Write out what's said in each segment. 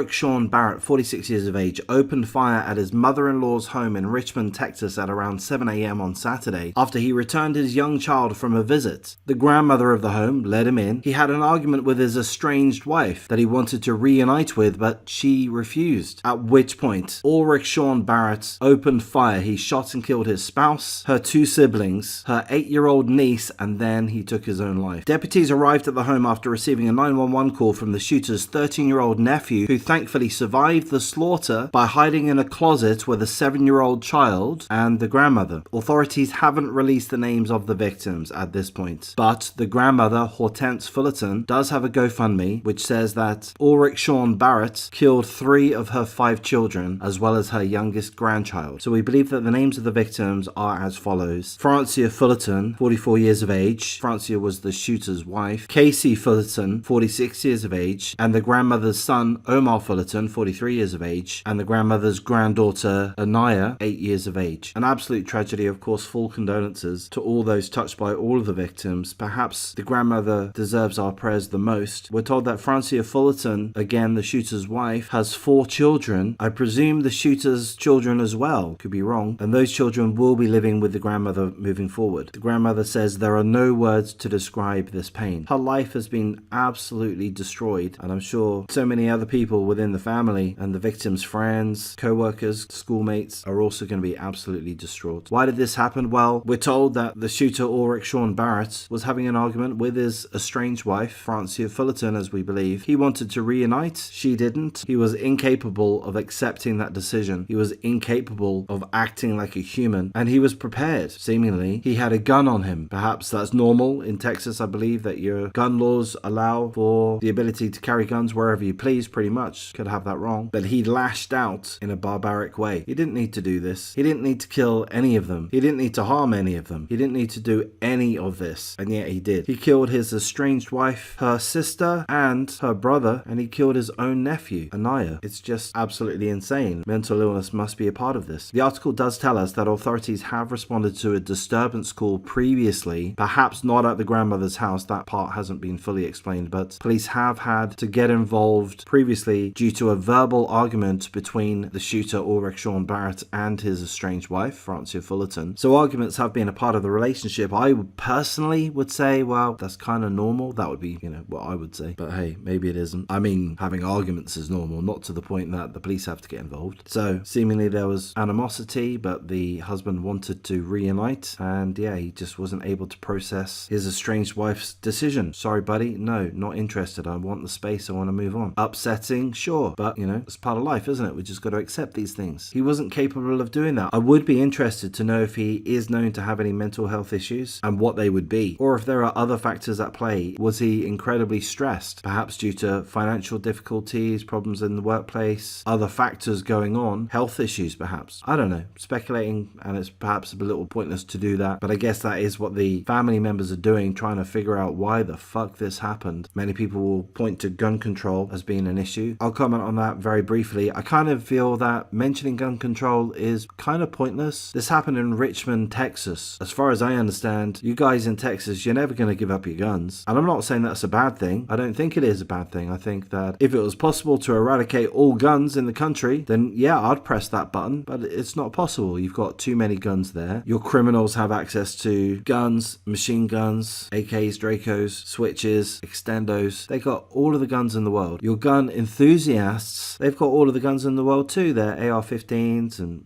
Ulrich Sean Barrett, 46 years of age, opened fire at his mother-in-law's home in Richmond, Texas at around 7 a.m. on Saturday after he returned his young child from a visit. The grandmother of the home let him in. He had an argument with his estranged wife that he wanted to reunite with, but she refused. At which point, Ulrich Sean Barrett opened fire. He shot and killed his spouse, her 2 siblings, her 8-year-old niece, and then he took his own life. Deputies arrived at the home after receiving a 911 call from the shooter's 13-year-old nephew, who thankfully survived the slaughter by hiding in a closet with a 7-year-old child and the grandmother. Authorities haven't released the names of the victims at this point, but the grandmother, Hortense Fullerton, does have a GoFundMe which says that Ulrich Sean Barrett killed 3 of her 5 children as well as her youngest grandchild. So we believe that the names of the victims are as follows: Francia Fullerton, 44 years of age. Francia was the shooter's wife. Casey Fullerton, 46 years of age, and the grandmother's son, Omar Fullerton, 43 years of age, and the grandmother's granddaughter, Anaya, 8 years of age. An absolute tragedy, of course. Full condolences to all those touched by all of the victims. Perhaps the grandmother deserves our prayers the most. We're told that Francia Fullerton, again the shooter's wife, has 4 children. I presume the shooter's children as well. Could be wrong. And those children will be living with the grandmother moving forward. The grandmother says there are no words to describe this pain. Her life has been absolutely destroyed, and I'm sure so many other people within the family and the victim's friends, co-workers, schoolmates are also going to be absolutely distraught. Why did this happen? Well, we're told that the shooter, Ulrich Sean Barrett, was having an argument with his estranged wife, Francia Fullerton, as we believe. He wanted to reunite. She didn't. He was incapable of accepting that decision. He was incapable of acting like a human, and he was prepared. Seemingly, he had a gun on him. Perhaps that's normal in Texas. I believe that your gun laws allow for the ability to carry guns wherever you please, pretty much. Could have that wrong. But he lashed out in a barbaric way. He didn't need to do this. He didn't need to kill any of them. He didn't need to harm any of them. He didn't need to do any of this, and yet he did. He killed his estranged wife, her sister, and her brother, and he killed his own nephew, Anaya. It's just absolutely insane. Mental illness must be a part of this. The article does tell us that authorities have responded to a disturbance call previously, perhaps not at the grandmother's house. That part hasn't been fully explained, but police have had to get involved previously due to a verbal argument between the shooter, Ulrich Sean Barrett, and his estranged wife, Francia Fullerton. So arguments have been a part of the relationship. I personally would say, well, that's kind of normal. That would be, what I would say. But hey, maybe it isn't. I mean, having arguments is normal, not to the point that the police have to get involved. So seemingly there was animosity, but the husband wanted to reunite, and yeah, he just wasn't able to process his estranged wife's decision. Sorry, buddy. No, not interested. I want the space. I want to move on. Upsetting, sure. But, it's part of life, isn't it? We just got to accept these things. He wasn't capable of doing that. I would be interested to know if he is known to have any mental health issues and what they would be, or if there are other factors at play. Was he incredibly stressed, perhaps due to financial difficulties, problems in the workplace, other factors going on, health issues perhaps? I don't know. Speculating, and it's perhaps a little pointless to do that, but I guess that is what the family members are doing, trying to figure out why the fuck this happened. Many people will point to gun control as being an issue. I'll comment on that very briefly. I kind of feel that mentioning gun control is kind of pointless. This happened in Richmond, Texas. As far as I understand, you guys in Texas, you're never going to give up your guns. And I'm not saying that's a bad thing. I don't think it is a bad thing. I think that if it was possible to eradicate all guns in the country, then yeah, I'd press that button, but it's not possible. You've got too many guns there. Your criminals have access to guns, machine guns, AKs, Dracos, switches, extendos. They got all of the guns in the world. Your gun enthusiasts, they've got all of the guns in the world too. Their AR-15s and,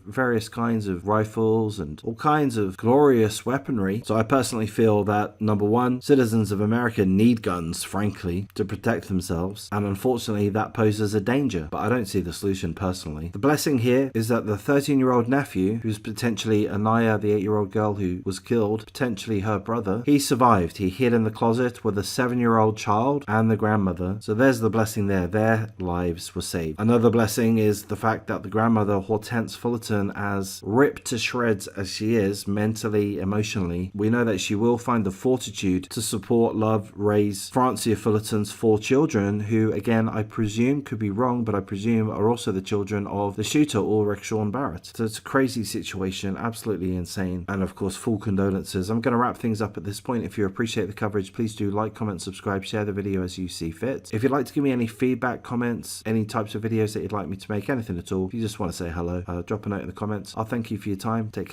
various kinds of rifles and all kinds of glorious weaponry. So I personally feel that, number one, citizens of America need guns, frankly, to protect themselves. And unfortunately, that poses a danger. But I don't see the solution personally. The blessing here is that the 13-year-old nephew, who's potentially Anaya, the 8-year-old girl who was killed, potentially her brother, he survived. He hid in the closet with a 7-year-old child and the grandmother. So there's the blessing there. Their lives were saved. Another blessing is the fact that the grandmother, Hortense Fullerton, as ripped to shreds as she is, mentally, emotionally, we know that she will find the fortitude to support, love, raise Francia Fullerton's 4 children, who, again, I presume, could be wrong, but I presume are also the children of the shooter, Ulrich Sean Barrett. So it's a crazy situation, absolutely insane. And of course, full condolences. I'm going to wrap things up at this point. If you appreciate the coverage, please do like, comment, subscribe, share the video as you see fit. If you'd like to give me any feedback feedback, comments, any types of videos that you'd like me to make, anything at all. If you just want to say hello, drop a note in the comments. I'll thank you for your time. Take care.